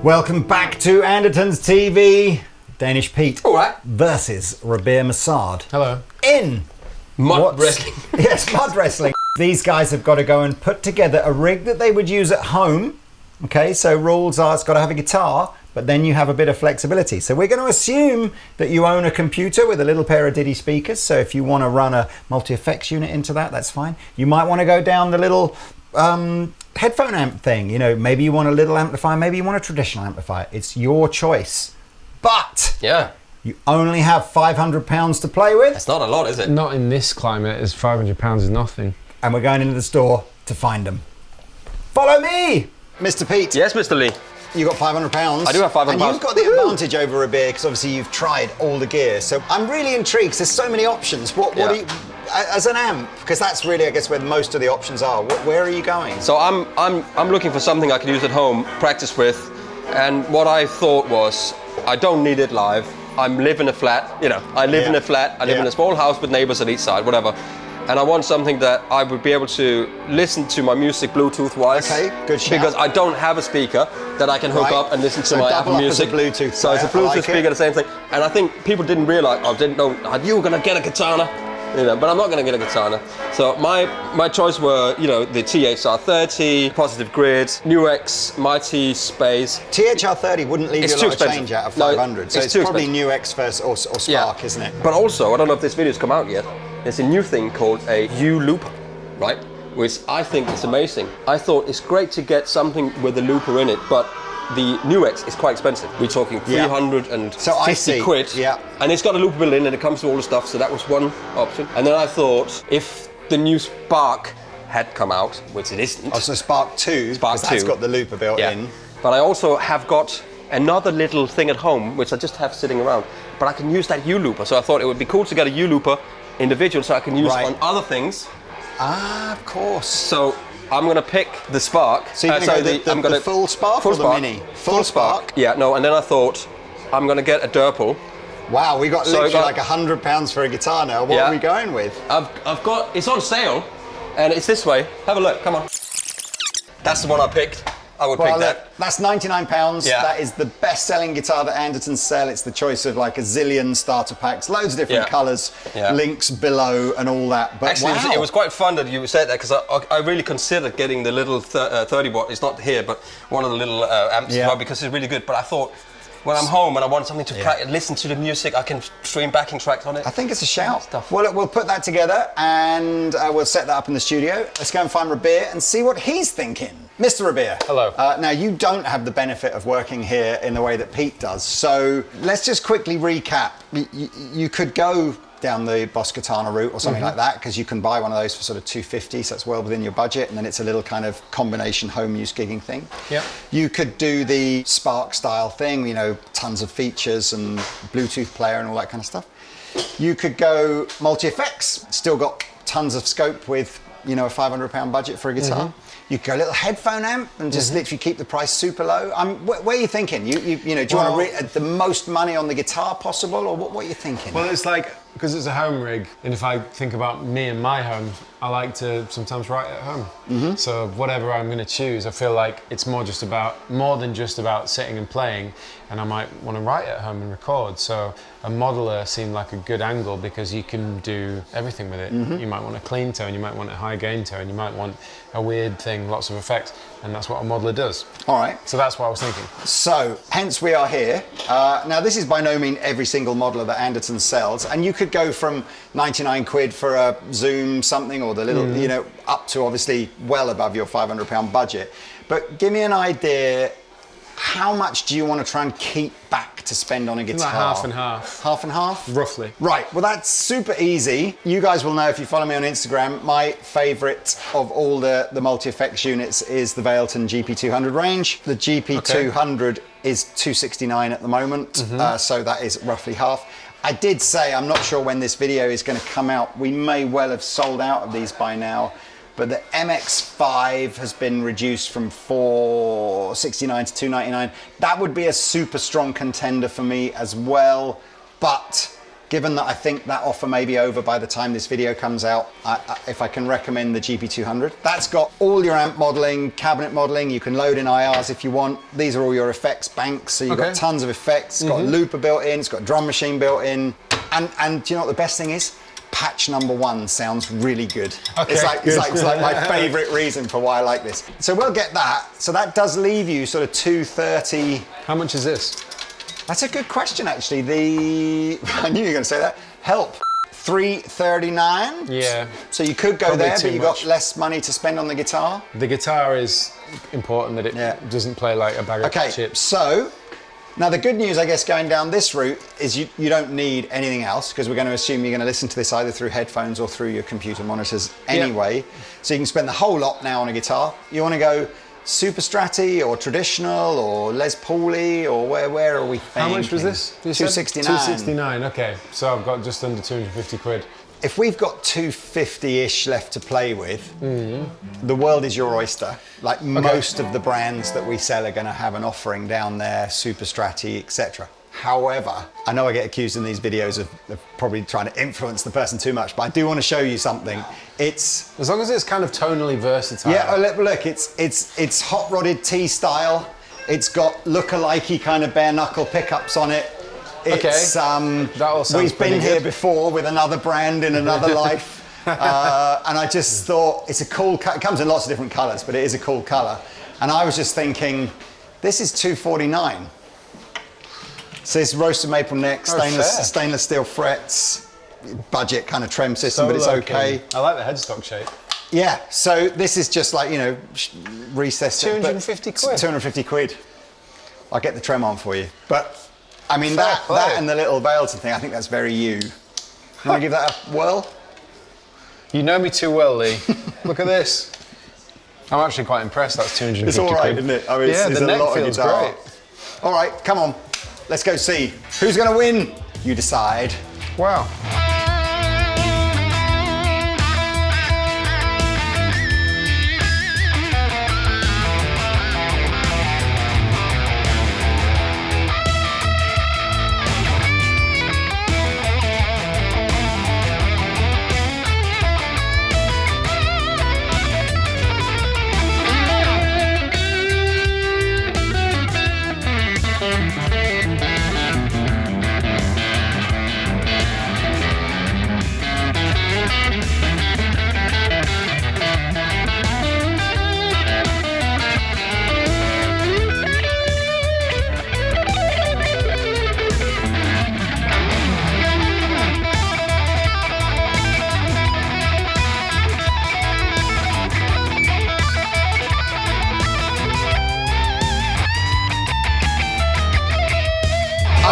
Welcome back to Andertons TV. Danish Pete versus Rabea Shopping. Hello. In mud wrestling. Yes, mud wrestling. These guys have got to go and put together a rig that they would use at home. Okay, so rules are it's got to have a guitar, but then you have a bit of flexibility. So we're going to assume that you own a computer with a little pair of Diddy speakers. So if you want to run a multi-effects unit into that, that's fine. You might want to go down the little headphone amp thing. You know, maybe you want a little amplifier, maybe you want a traditional amplifier. It's your choice. But you only have £500 to play with. It's not a lot, is it? Not in this climate, as £500 is nothing. And we're going into the store to find them. Follow me, Mr. Pete. Yes, Mr. Lee. You got £500. I do have £500. And you've got the advantage over Rabea because obviously you've tried all the gear. So I'm really intrigued. There's so many options. What do you, as an amp? Because that's really, I guess, where most of the options are. Where are you going? So I'm looking for something I can use at home, practice with, and what I thought was I don't need it live. I live in a flat. You know, I live in a flat. I live in a small house with neighbors on each side, whatever. And I want something that I would be able to listen to my music Bluetooth-wise. Okay, good shout. Because I don't have a speaker that I can hook up and listen to my Apple Music. Bluetooth so it's a Bluetooth speaker, the same thing. And I think people didn't realize, didn't know, you were gonna get a katana. You know, but I'm not gonna get a katana. So my choice were, you know, the THR30, Positive Grid, Nuix, Mighty Space. THR30 wouldn't leave you a lot of change out of 500. No, so it's probably Nuix first or Spark, isn't it? But also, I don't know if this video's come out yet, there's a new thing called a U-looper, right? Which I think is amazing. I thought it's great to get something with a looper in it, but the Nuix is quite expensive. We're talking 350 quid. Yeah. And it's got a looper built in and it comes with all the stuff, so that was one option. And then I thought, if the new Spark had come out, which it isn't. Oh, so Spark 2, Spark 2. That's got the looper built in. But I also have got another little thing at home, which I just have sitting around. But I can use that U-looper, so I thought it would be cool to get a U-looper individual so I can use on other things. Ah, of course. So I'm gonna pick the Spark. So you're gonna go the full Spark or the Mini? Full Spark? Yeah, no, and then I thought I'm gonna get a Durple. Wow, we got literally like £100 for a guitar now. What are we going with? I've got, it's on sale, and it's this way. Have a look, come on. That's the one I picked. I would pick that. That's £99. Yeah. That is the best-selling guitar that Andertons sell. It's the choice of like a zillion starter packs, loads of different colours, links below and all that. But actually, it was quite fun that you said that because I really considered getting the little 30 watt. It's not here, but one of the little amps as well because it's really good. But I thought, when I'm home and I want something to listen to the music, I can stream backing tracks on it. I think it's a shout. Well, we'll put that together and we'll set that up in the studio. Let's go and find Rabea and see what he's thinking. Mr. Rabea. Hello. Now, you don't have the benefit of working here in the way that Pete does. So let's just quickly recap. You could go down the Boss Katana route or something like that because you can buy one of those for sort of $250, so that's well within your budget, and then it's a little kind of combination home use gigging thing. Yeah. You could do the Spark style thing, you know, tons of features and Bluetooth player and all that kind of stuff. You could go multi-effects, still got tons of scope with, you know, a £500 budget for a guitar. You could go a little headphone amp and just literally keep the price super low. Where are you thinking? You know, do you want to the most money on the guitar possible, or what are you thinking? Well, it's like, because it's a home rig, and if I think about me and my home, I like to sometimes write at home. So whatever I'm going to choose, I feel like it's more than just about sitting and playing, and I might want to write at home and record. So a modeler seemed like a good angle because you can do everything with it. You might want a clean tone, you might want a high gain tone, you might want a weird thing, lots of effects, and that's what a modeler does. All right. So that's what I was thinking. So, hence we are here. Now, this is by no means every single modeler that Andertons sells, and you could go from 99 quid for a Zoom something, or the little, you know, up to obviously well above your £500 budget. But give me an idea, how much do you want to try and keep back to spend on a guitar? Like half and half. Half and half? Roughly. Right, well that's super easy. You guys will know if you follow me on Instagram, my favourite of all the multi-effects units is the Vailton GP200 range. The GP200 is $269 at the moment, so that is roughly half. I did say, I'm not sure when this video is going to come out, we may well have sold out of these by now, but the MX5 has been reduced from $469 to $299. That would be a super strong contender for me as well, but given that I think that offer may be over by the time this video comes out, if I can recommend the GP200. That's got all your amp modeling, cabinet modeling. You can load in IRs if you want. These are all your effects banks. So you've got tons of effects. It's got a looper built in. It's got a drum machine built in. And do you know what the best thing is? Patch number 1 sounds really good. Okay, it's like my favorite reason for why I like this. So we'll get that. So that does leave you sort of 230. How much is this? That's a good question, actually. I knew you were going to say that. Help. 339. Yeah. So you could go Probably there, too but you much. got less money to spend on the guitar. The guitar is important that it doesn't play like a bag of chips. So now the good news, I guess, going down this route is you don't need anything else, because we're going to assume you're going to listen to this either through headphones or through your computer monitors anyway. So you can spend the whole lot now on a guitar. You want to go Super Stratty or traditional or Les Pauly, or where are we thinking? How much was this? 269. 269, okay. So I've got just under 250 quid. If we've got 250-ish left to play with, the world is your oyster. Like most of the brands that we sell are going to have an offering down there, Super Stratty, etc. However, I know I get accused in these videos of probably trying to influence the person too much, but I do want to show you something. It's as long as it's kind of tonally versatile. Yeah, look, it's hot rodded T style. It's got look-alikey kind of bare knuckle pickups on it. It's, that all sounds we've been pretty here good. before with another brand in another life, and I just thought it's a cool. It comes in lots of different colours, but it is a cool colour. And I was just thinking, this is $249. So it's roasted maple neck, stainless steel frets, budget kind of trem system, but it's okay. I like the headstock shape. Yeah, so this is just like, recessed. 250 quid. 250 quid. I'll get the trem on for you. But, I mean, that and the little Vailton thing, I think that's very you. You want to give that a whirl? You know me too well, Lee. Look at this. I'm actually quite impressed. That's 250 It's all right, quid. isn't it? I mean, it's the a neck lot of feels guitar. great. All right, come on. Let's go see. Who's going to win? You decide. Wow.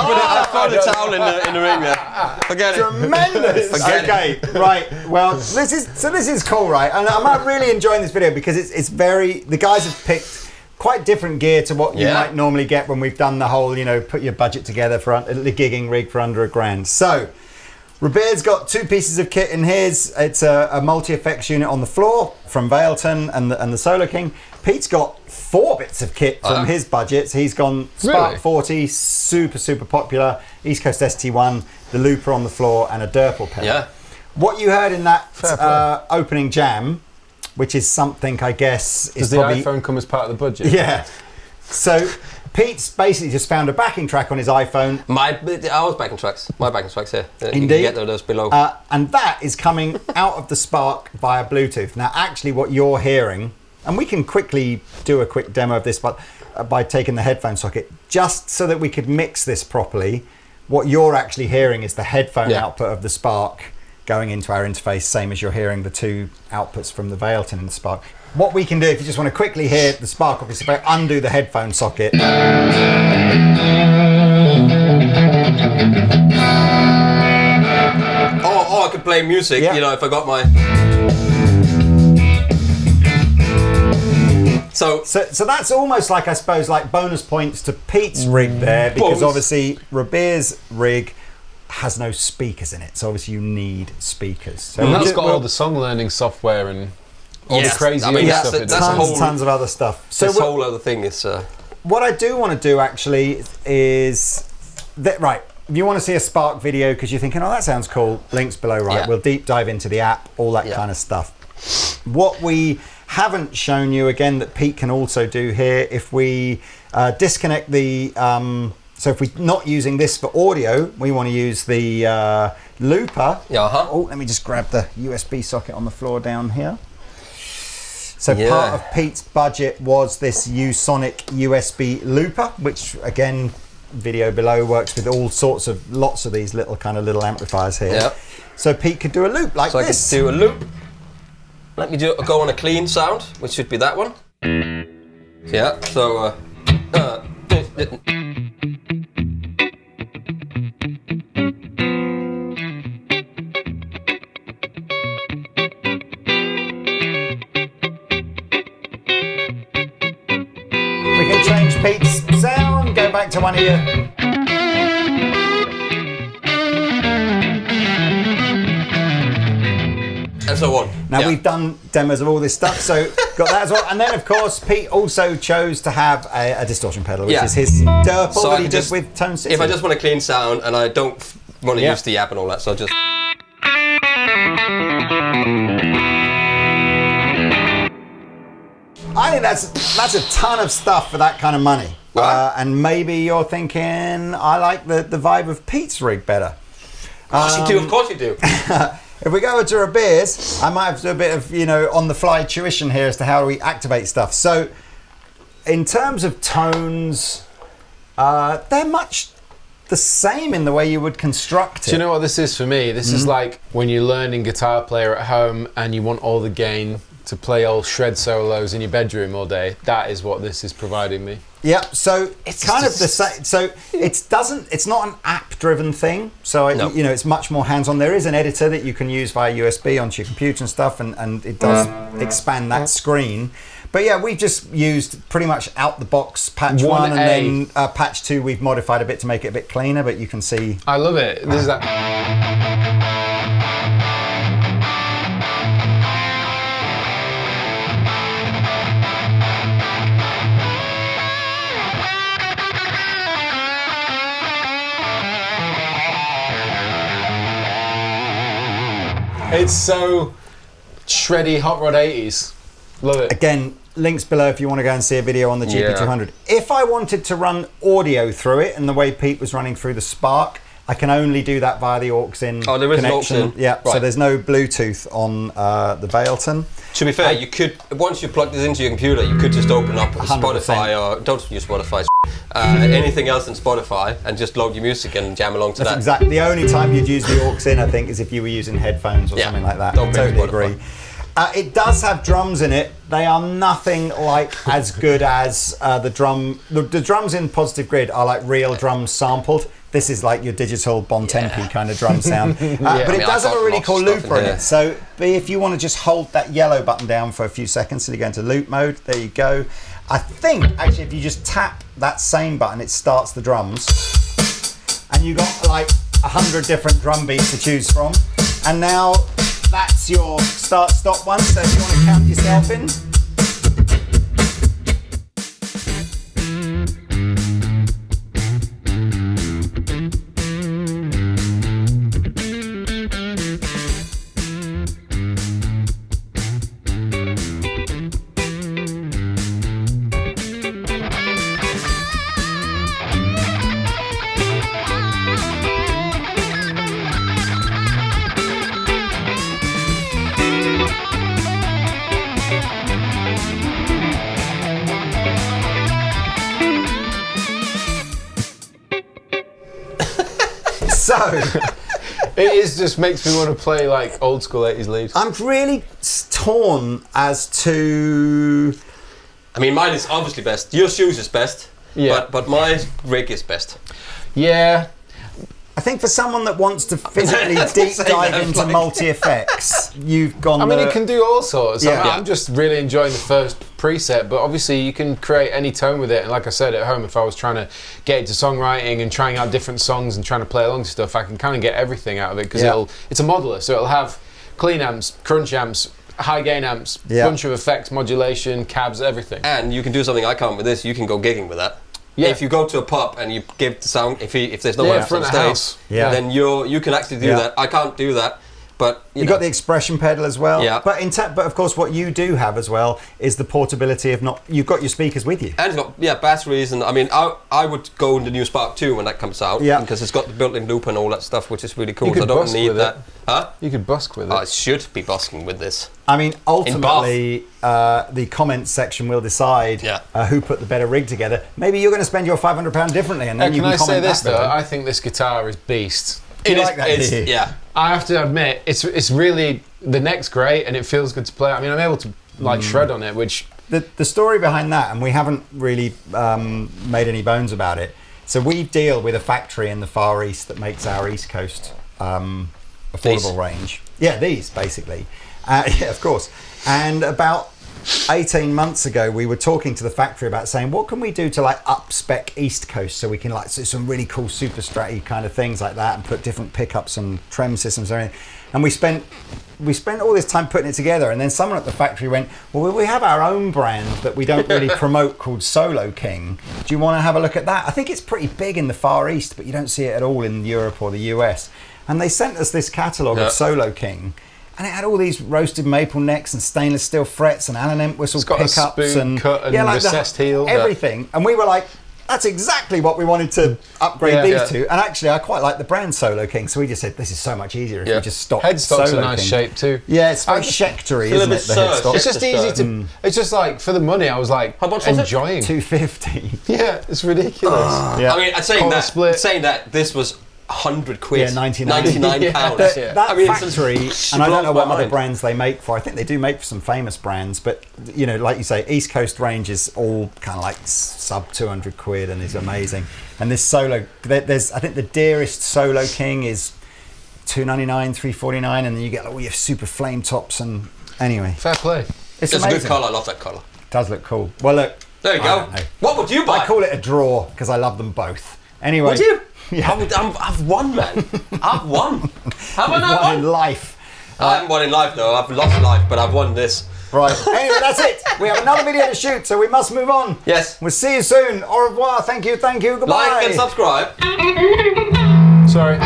I found a towel in the ring there. Forget it. Tremendous. Okay, right. Well, this is cool, right? And I'm really enjoying this video because it's very. The guys have picked quite different gear to what you might normally get when we've done the whole, put your budget together for the gigging rig for under $1,000. So, Rabea's got 2 pieces of kit in his. It's a multi-effects unit on the floor from Vailton and the Soloking. Pete's got 4 bits of kit from his budgets. He's gone Spark 40, super popular, EastCoast ST1, the looper on the floor, and a Durple pedal. Yeah. What you heard in that opening jam, which is something I guess Does the iPhone come as part of the budget? Yeah. So Pete's basically just found a backing track on his iPhone. Our backing tracks. My backing tracks here. You Indeed. can get those below. And that is coming out of the Spark via Bluetooth. Now, actually, what you're hearing, and we can quickly do a quick demo of this, but by taking the headphone socket, just so that we could mix this properly, what you're actually hearing is the headphone output of the Spark going into our interface, same as you're hearing the 2 outputs from the Vailton and the Spark. What we can do, if you just want to quickly hear the Spark, obviously, if I undo the headphone socket. Or I could play music, if I got my... So that's almost like, I suppose, like bonus points to Pete's rig there, because obviously Rabea's rig has no speakers in it, so obviously you need speakers. So and that's got all the song learning software and all the crazy stuff. That's tons of other stuff. So this whole other thing is... What I do want to do actually is that, right, if you want to see a Spark video because you're thinking, oh, that sounds cool, links below, right? Yeah. We'll deep dive into the app, all that kind of stuff. What we haven't shown you, again, that Pete can also do here, if we disconnect the... so if we're not using this for audio, we want to use the looper. Oh, let me just grab the USB socket on the floor down here. So part of Pete's budget was this Usonic USB looper, which again, video below, works with all sorts of lots of these little amplifiers here. Yep. So Pete could do a loop like this. So I could do a loop. Let me go on a clean sound, which should be that one. Yeah. So. Change Pete's sound, go back to one of your... And so on. Now we've done demos of all this stuff, so got that as well. And then of course Pete also chose to have a distortion pedal, which is his Derpal so that he did with Tone City. If I just want a clean sound and I don't want to use the app and all that, so I'll just... I think that's a ton of stuff for that kind of money. Right. And maybe you're thinking, I like the vibe of Pete's rig better. Of course you do. If we go over to Rabea's, I might have to do a bit of, on-the-fly tuition here as to how we activate stuff. So, in terms of tones, they're much the same in the way you would construct it. Do you know what this is for me? This is like when you're learning guitar player at home and you want all the gain to play old shred solos in your bedroom all day. That is what this is providing me. Yeah, so it's kind of the same. So it's not an app-driven thing. So it's much more hands-on. There is an editor that you can use via USB onto your computer and stuff, and it does expand that screen. But yeah, we've just used pretty much out-the-box patch 1, and then patch 2 we've modified a bit to make it a bit cleaner. But you can see. I love it. This is that. It's so shreddy hot rod 80s. Love it. Again, links below if you want to go and see a video on the GP200. If I wanted to run audio through it, and the way Pete was running through the Spark, I can only do that via the aux-in connection. Oh, there is an aux-in. Yeah, right. So there's no Bluetooth on the Bailton. To be fair, you could, once you plug this into your computer, you could just open up 100%. Spotify, or don't use Spotify, anything else than Spotify, and just load your music and jam along to That's that. exactly. The only time you'd use the aux-in, I think, is if you were using headphones or something like that. Don't I totally Spotify. agree. It does have drums in it. They are nothing like as good as the drum. The drums in Positive Grid are like real drums sampled. This is like your digital Bontempi kind of drum sound. But it does have a really cool looper in it. So if you want to just hold that yellow button down for a few seconds till you go into loop mode, there you go. I think actually if you just tap that same button, it starts the drums. And you got like 100 different drum beats to choose from. And now that's your start-stop one. So if you want to count yourself in. So it is just makes me want to play like old school 80s leads. I'm really torn as to. I mean, mine is obviously best. Your shoes is best. Yeah. But my rig is best. Yeah. I think for someone that wants to physically deep dive into multi-effects, you've gone. I mean, it can do all sorts. Yeah. I'm just really enjoying the first preset, but obviously you can create any tone with it. And like I said, at home, if I was trying to get into songwriting and trying out different songs and trying to play along to stuff, I can kind of get everything out of it because it's a modeler, so it'll have clean amps, crunch amps, high gain amps, bunch of effects, modulation, cabs, everything. And you can do something I can't with this. You can go gigging with that. if you go to a pub and you give the sound, if there's no amps on stage, then you can actually do that. I can't do that. But you got the expression pedal as well. Yeah. But but of course, what you do have as well is the portability of you've got your speakers with you. And it's got batteries, and I mean, I would go in the new Spark 2 when that comes out. Yeah. Because it's got the built-in loop and all that stuff, which is really cool. You could I don't busk need with that. it. Huh? You could busk with it. I should be busking with this. I mean, ultimately, the comments section will decide who put the better rig together. Maybe you're going to spend your £500 differently, and then you can comment. Can I say this back though? I think this guitar is beast. It is. like that? Yeah. I have to admit, it's really, the neck's great and it feels good to play. I mean, I'm able to like shred on it, which... The story behind that, and we haven't really made any bones about it. So we deal with a factory in the Far East that makes our East Coast affordable range. Yeah, these basically. Yeah, of course. And about 18 months ago, we were talking to the factory about saying, what can we do to like up spec East Coast so we can like do some really cool super stratty kind of things like that and put different pickups and trem systems and everything. And we spent all this time putting it together, and then someone at the factory went, well, we have our own brand that we don't really promote called Soloking. Do you want to have a look at that? I think it's pretty big in the Far East, but you don't see it at all in Europe or the US. And they sent us this catalogue of Soloking. And it had all these roasted maple necks and stainless steel frets and Allen Entwistle pickups and cut and like recessed heel. Everything. And we were like, that's exactly what we wanted to upgrade these to. And actually, I quite like the brand Soloking, so we just said, this is so much easier if we just stock Headstock's Soloking. a nice shape too. Yeah, it's very Schectery, isn't it? The headstock. It's just easy to. It's just like for the money, I was like how much was enjoying. $250. Yeah, it's ridiculous. Yeah. I mean, saying that this was £100. Yeah, 99 pounds. That factory, and I don't know what other brands they make for. I think they do make for some famous brands, but you know, like you say, East Coast range is all kind of like sub 200 quid and is amazing. And this Solo, there's I think the dearest Soloking is $299, $349, and then you get all your super flame tops. And anyway, fair play. It's a amazing. good colour. I love that colour. It does look cool. Well, look. There you go. What would you buy? I call it a draw because I love them both. Anyway. Would you? Yeah. I've won, man. I've won. Have I not won won? in life. I haven't won in life though. I've lost life, but I've won this. Right. Anyway, that's it. We have another video to shoot, so we must move on. Yes. We'll see you soon. Au revoir. Thank you. Thank you. Goodbye. Like and subscribe. Sorry.